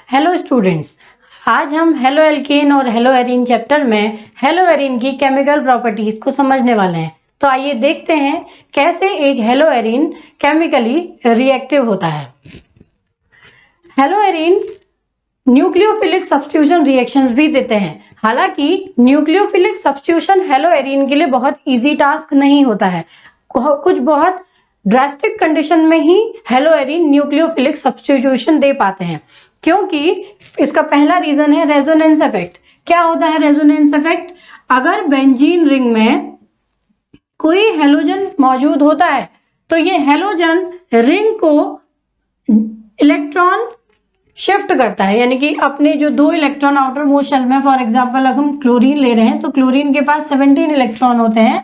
Hello students, आज हम halo alkane और हेलो एरीन चैप्टर में हेलो एरीन की केमिकल प्रॉपर्टीज को समझने वाले हैं। तो आइए देखते हैं कैसे एक हेलो एरीन केमिकली रिएक्टिव होता है। Hello arene nucleophilic substitution reactions भी देते हैं। हालांकि न्यूक्लियोफिलिक सब्स्टिट्यूशन हेलो एरीन के लिए बहुत इजी टास्क नहीं होता है। कुछ बहुत ड्रास्टिक कंडीशन में ही हेलो एरीन न्यूक्लियोफिलिक सब्स्टिट्यूशन दे पाते हैं, क्योंकि इसका पहला रीजन है रेजोनेंस इफेक्ट। क्या होता है रेजोनेंस इफेक्ट? अगर बेंजीन रिंग में कोई हेलोजन मौजूद होता है तो ये हेलोजन रिंग को इलेक्ट्रॉन शिफ्ट करता है, यानी कि अपने जो दो इलेक्ट्रॉन आउटर मोस्ट शेल में, फॉर एग्जांपल अगर हम क्लोरीन ले रहे हैं तो क्लोरीन के पास 17 इलेक्ट्रॉन होते हैं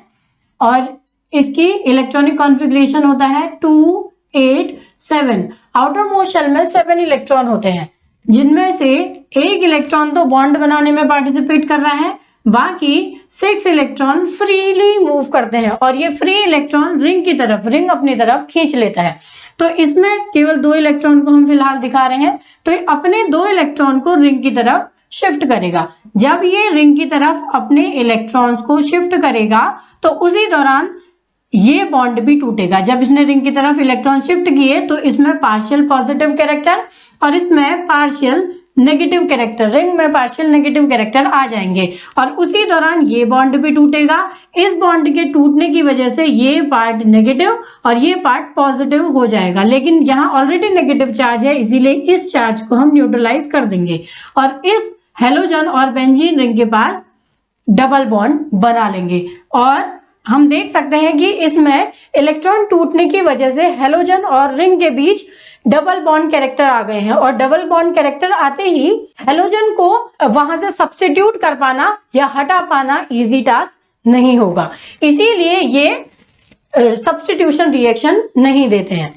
और इसकी इलेक्ट्रॉनिक कॉन्फ़िगरेशन होता है 2, 8, 7। आउटर मोस्ट शेल में 7 इलेक्ट्रॉन होते हैं, जिनमें से एक इलेक्ट्रॉन तो बॉन्ड बनाने में पार्टिसिपेट कर रहा है, बाकी 6 इलेक्ट्रॉन फ्रीली मूव करते हैं और ये फ्री इलेक्ट्रॉन रिंग अपनी तरफ खींच लेता है। तो इसमें केवल 2 इलेक्ट्रॉन को हम फिलहाल दिखा रहे हैं, तो ये अपने 2 इलेक्ट्रॉन को रिंग की तरफ शिफ्ट करेगा। जब ये रिंग की तरफ अपने इलेक्ट्रॉन्स को शिफ्ट करेगा तो उसी दौरान ये बॉन्ड भी टूटेगा। जब इसने रिंग की तरफ इलेक्ट्रॉन शिफ्ट किए तो इसमें पार्शियल पॉजिटिव कैरेक्टर और इसमें पार्शियल नेगेटिव कैरेक्टर, रिंग में पार्शियल नेगेटिव कैरेक्टर आ जाएंगे और उसी दौरान ये बॉन्ड भी टूटेगा। इस बॉन्ड के टूटने की वजह से ये पार्ट नेगेटिव और ये पार्ट पॉजिटिव हो जाएगा, लेकिन यहाँ ऑलरेडी नेगेटिव चार्ज है, इसीलिए इस चार्ज को हम न्यूट्रलाइज कर देंगे और इस हेलोजन और बेंजीन रिंग के पास डबल बॉन्ड बना लेंगे। और हम देख सकते हैं कि इसमें इलेक्ट्रॉन टूटने की वजह से हेलोजन और रिंग के बीच डबल बॉन्ड कैरेक्टर आ गए हैं और डबल बॉन्ड कैरेक्टर आते ही हेलोजन को वहां से सब्स्टिट्यूट कर पाना या हटा पाना इजी टास्क नहीं होगा, इसीलिए ये सब्स्टिट्यूशन रिएक्शन नहीं देते हैं।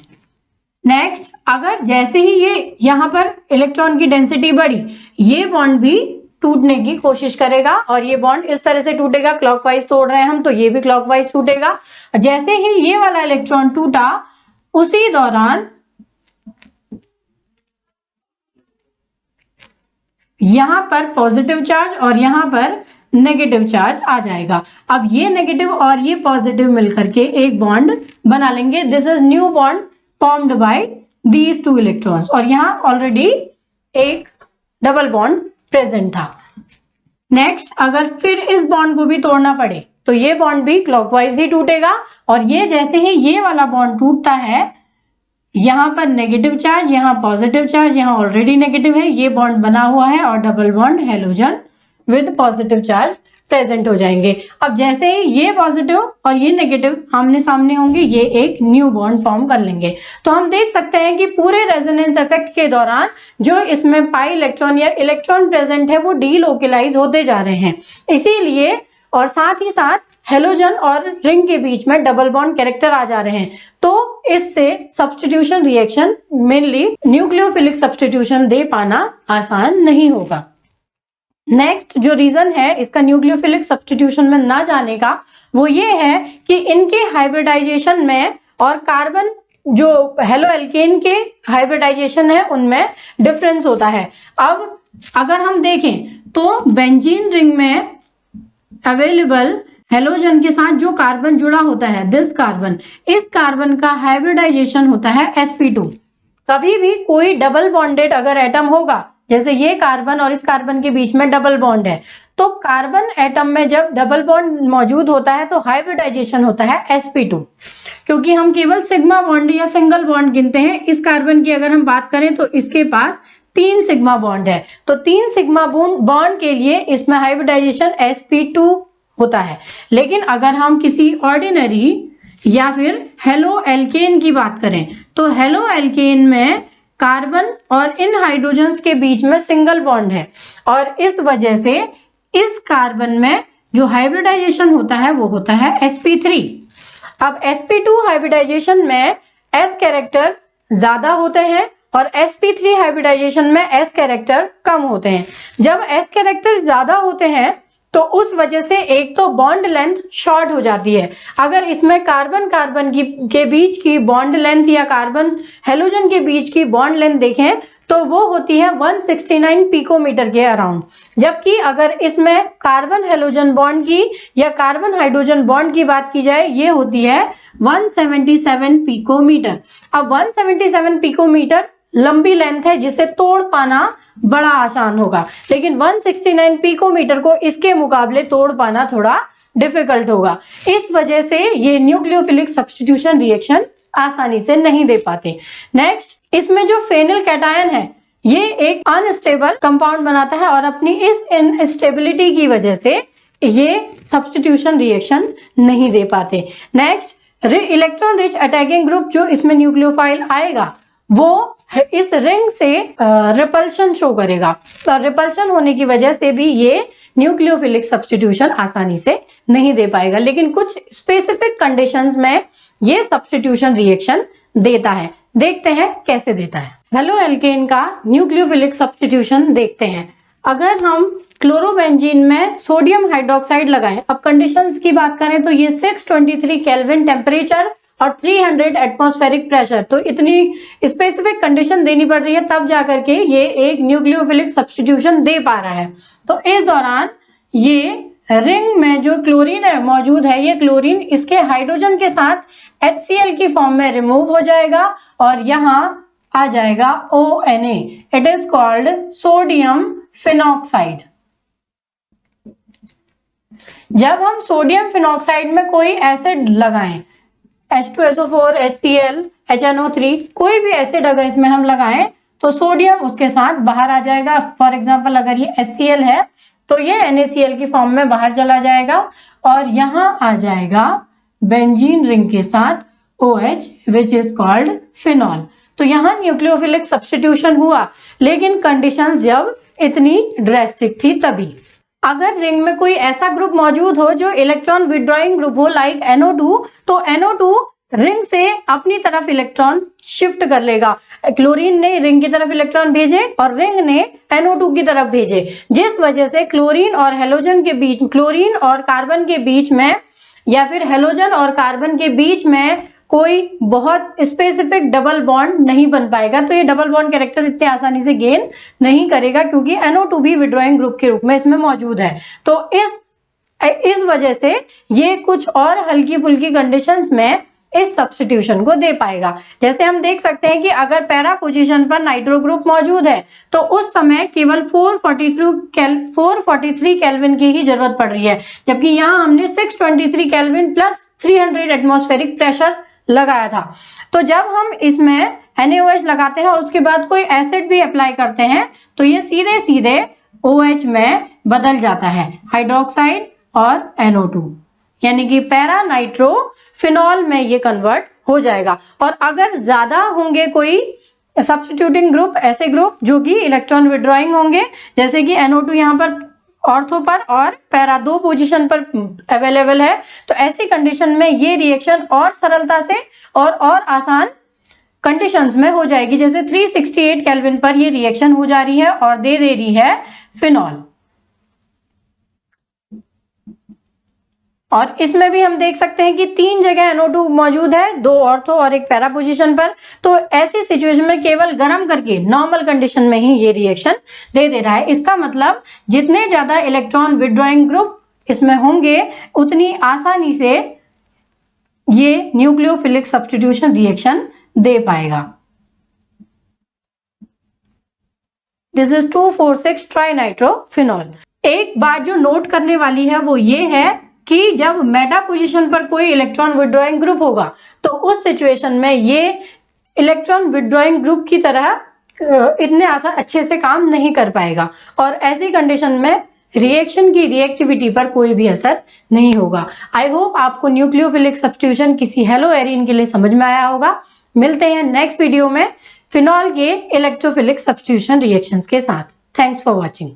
नेक्स्ट, अगर जैसे ही ये यहाँ पर इलेक्ट्रॉन की डेंसिटी बढ़ी, ये बॉन्ड भी टूटने की कोशिश करेगा और ये बॉन्ड इस तरह से टूटेगा, क्लॉकवाइज तोड़ रहे हैं हम तो ये भी क्लॉकवाइज टूटेगा। जैसे ही ये वाला इलेक्ट्रॉन टूटा, उसी दौरान यहां पर पॉजिटिव चार्ज और यहां पर नेगेटिव चार्ज आ जाएगा। अब ये नेगेटिव और ये पॉजिटिव मिलकर के एक बॉन्ड बना लेंगे। This is new bond formed by these 2 electrons और यहां ऑलरेडी एक डबल बॉन्ड प्रेजेंट था। नेक्स्ट, अगर फिर इस बॉन्ड को भी तोड़ना पड़े तो ये बॉन्ड भी क्लॉकवाइज ही टूटेगा और ये जैसे ही ये वाला बॉन्ड टूटता है, यहां पर नेगेटिव चार्ज, यहां पॉजिटिव चार्ज, यहां ऑलरेडी नेगेटिव है, ये बॉन्ड बना हुआ है और double bond halogen with positive charge present हो जाएंगे। अब जैसे ही ये पॉजिटिव और ये नेगेटिव आमने सामने होंगे, ये एक न्यू बॉन्ड फॉर्म कर लेंगे। तो हम देख सकते हैं कि पूरे रेजोनेंस इफेक्ट के दौरान जो इसमें पाई इलेक्ट्रॉन या इलेक्ट्रॉन प्रेजेंट है वो डीलोकलाइज होते जा रहे हैं, इसीलिए और साथ ही साथ हेलोजन और रिंग के बीच में डबल बॉन्ड कैरेक्टर आ जा रहे हैं। तो इससे substitution reaction, mainly nucleophilic substitution दे पाना आसान नहीं होगा। नेक्स्ट जो रीजन है इसका न्यूक्लियोफिलिक सब्स्टिट्यूशन में ना जाने का, वो ये है कि इनके हाइब्रिडाइजेशन में और कार्बन जो हेलो एल्केन के हाइब्रिडाइजेशन है उनमें डिफरेंस होता है। अब अगर हम देखें तो बेंजीन रिंग में अवेलेबल हेलोजन के साथ जो कार्बन जुड़ा होता है, दिस कार्बन, इस कार्बन का हाइब्रिडाइजेशन होता है sp2। कभी भी कोई डबल बॉन्डेड अगर एटम होगा, जैसे ये कार्बन और इस कार्बन के बीच में डबल बॉन्ड है, तो कार्बन एटम में जब डबल बॉन्ड मौजूद होता है तो हाइब्रिडाइजेशन होता है sp2। क्योंकि हम केवल सिग्मा बॉन्ड या सिंगल बॉन्ड गिनते हैं, इस कार्बन की अगर हम बात करें तो इसके पास 3 सिग्मा बॉन्ड है, तो 3 सिग्मा बॉन्ड के लिए इसमें हाइब्रिडाइजेशन sp2 होता है। लेकिन अगर हम किसी ऑर्डिनरी या फिर हेलो एल्केन की बात करें तो हेलो एल्केन में कार्बन और इन हाइड्रोजन्स के बीच में सिंगल बॉन्ड है और इस वजह से इस कार्बन में जो हाइब्रिडाइजेशन होता है वो होता है sp3। अब sp2 हाइब्रिडाइजेशन में s कैरेक्टर ज्यादा होते हैं और sp3 हाइब्रिडाइजेशन में s कैरेक्टर कम होते हैं। जब s कैरेक्टर ज्यादा होते हैं तो उस वजह से एक तो बॉन्ड लेंथ शॉर्ट हो जाती है। अगर इसमें कार्बन कार्बन के बीच की बॉन्ड लेंथ या कार्बन हेलोजन के बीच की बॉन्ड लेंथ देखें तो वो होती है 169 पिकोमीटर के अराउंड। जबकि अगर इसमें कार्बन हेलोजन बॉन्ड की या कार्बन हाइड्रोजन बॉन्ड की बात की जाए, ये होती है 177 पिकोमीटर। अब 177 पिकोमीटर लंबी लेंथ है जिसे तोड़ पाना बड़ा आसान होगा, लेकिन 169 पिकोमीटर को इसके मुकाबले तोड़ पाना थोड़ा डिफिकल्ट होगा। इस वजह से ये न्यूक्लियोफिलिक सब्स्टिट्यूशन रिएक्शन आसानी से नहीं दे पाते। नेक्स्ट, इसमें जो फेनिल कैटायन है ये एक अनस्टेबल कंपाउंड बनाता है और अपनी इस इनस्टेबिलिटी की वजह से ये सब्स्टिट्यूशन रिएक्शन नहीं दे पाते। Next, electron rich attacking group जो इसमें न्यूक्लियोफाइल आएगा वो इस रिंग से रिपल्शन शो करेगा, तो रिपल्शन होने की वजह से भी ये न्यूक्लियोफिलिक सब्स्टिट्यूशन आसानी से नहीं दे पाएगा, लेकिन कुछ स्पेसिफिक कंडीशंस में ये सब्स्टिट्यूशन रिएक्शन देता है। देखते हैं कैसे देता है। हेलो एल्केन का न्यूक्लियोफिलिक सब्स्टिट्यूशन देखते हैं। अगर हम क्लोरोबेंजीन में सोडियम हाइड्रोक्साइड लगाएं, अब कंडीशंस की बात करें तो ये 623 केल्विन टेम्परेचर और 300 एटमॉस्फेरिक प्रेशर, तो इतनी स्पेसिफिक कंडीशन देनी पड़ रही है तब जाकर के ये एक न्यूक्लियोफिलिक सब्स्टिट्यूशन दे पा रहा है। तो इस दौरान ये रिंग में जो क्लोरीन मौजूद है, ये क्लोरीन इसके हाइड्रोजन के साथ HCl की फॉर्म में रिमूव हो जाएगा और यहाँ आ जाएगा ONA, it is called sodium phenoxide. जब हम सोडियम फिनॉक्साइड में कोई एसिड लगाएं, H2SO4, HCl, HNO3, कोई भी एसिड अगर इसमें हम लगाएं तो सोडियम उसके साथ बाहर आ जाएगा। फॉर एग्जांपल अगर ये HCl है तो ये NaCl की फॉर्म में बाहर चला जाएगा और यहाँ आ जाएगा बेंजीन रिंग के साथ OH which is called phenol. तो यहाँ न्यूक्लियोफिलिक सब्स्टिट्यूशन हुआ, लेकिन कंडीशंस जब इतनी ड्रेस्टिक थी तभी। अगर रिंग में कोई ऐसा ग्रुप मौजूद हो जो इलेक्ट्रॉन विड्रॉइंग ग्रुप हो लाइक NO2, तो NO2 रिंग से अपनी तरफ इलेक्ट्रॉन शिफ्ट कर लेगा। क्लोरीन ने रिंग की तरफ इलेक्ट्रॉन भेजे और रिंग ने NO2 की तरफ भेजे, जिस वजह से क्लोरीन और हेलोजन के बीच, क्लोरीन और कार्बन के बीच में या फिर हेलोजन और कार्बन के बीच में कोई बहुत स्पेसिफिक डबल बॉन्ड नहीं बन पाएगा। तो ये डबल बॉन्ड कैरेक्टर इतने आसानी से गेन नहीं करेगा क्योंकि NO2 भी विड्रॉइंग ग्रुप के रूप में इसमें मौजूद है। तो इस वजह से ये कुछ और हल्की फुल्की कंडीशंस में इस सब्स्टिट्यूशन को दे पाएगा। जैसे हम देख सकते हैं कि अगर पैरा पोजीशन पर नाइट्रो ग्रुप मौजूद है तो उस समय केवल 443 केल्विन की ही जरूरत पड़ रही है, जबकि यहाँ हमने 623 केल्विन प्लस 300 एटमॉस्फेरिक प्रेशर लगाया था। तो जब हम इसमें NaOH लगाते हैं और उसके बाद कोई एसिड भी अप्लाई करते हैं तो ये सीधे सीधे OH में बदल जाता है, हाइड्रोक्साइड और NO2, यानी कि पैरा नाइट्रो फिनॉल में ये कन्वर्ट हो जाएगा। और अगर ज्यादा होंगे कोई सब्स्टिट्यूटिंग ग्रुप, ऐसे ग्रुप जो कि इलेक्ट्रॉन विड्रॉइंग होंगे, जैसे कि NO2 यहाँ पर ऑर्थो पर और पैरा 2 पोजीशन पर अवेलेबल है, तो ऐसी कंडीशन में ये रिएक्शन और सरलता से और आसान कंडीशंस में हो जाएगी। जैसे 368 केल्विन पर ये रिएक्शन हो जा रही है और दे रही है फिनॉल। और इसमें भी हम देख सकते हैं कि 3 जगह NO2 मौजूद है, 2 ऑर्थो और 1 पैरा पोजीशन पर। तो ऐसी सिचुएशन में केवल गर्म करके नॉर्मल कंडीशन में ही ये रिएक्शन दे रहा है। इसका मतलब जितने ज्यादा इलेक्ट्रॉन विड्रॉइंग ग्रुप इसमें होंगे उतनी आसानी से ये न्यूक्लियोफिलिक सब्स्टिट्यूशन रिएक्शन दे पाएगा। This is 2,4,6 trinitrophenol. एक बात जो नोट करने वाली है वो ये है कि जब मेटा पोजीशन पर कोई इलेक्ट्रॉन विड्रॉइंग ग्रुप होगा तो उस सिचुएशन में ये इलेक्ट्रॉन विड्रॉइंग ग्रुप की तरह इतने आसान अच्छे से काम नहीं कर पाएगा और ऐसी कंडीशन में रिएक्शन की रिएक्टिविटी पर कोई भी असर नहीं होगा। आई होप आपको न्यूक्लियोफिलिक सब्स्टिट्यूशन किसी हेलो एरिन के लिए समझ में आया होगा। मिलते हैं नेक्स्ट वीडियो में फिनॉल के इलेक्ट्रोफिलिक सब्स्टिट्यूशन रिएक्शंस के साथ। Thanks for watching.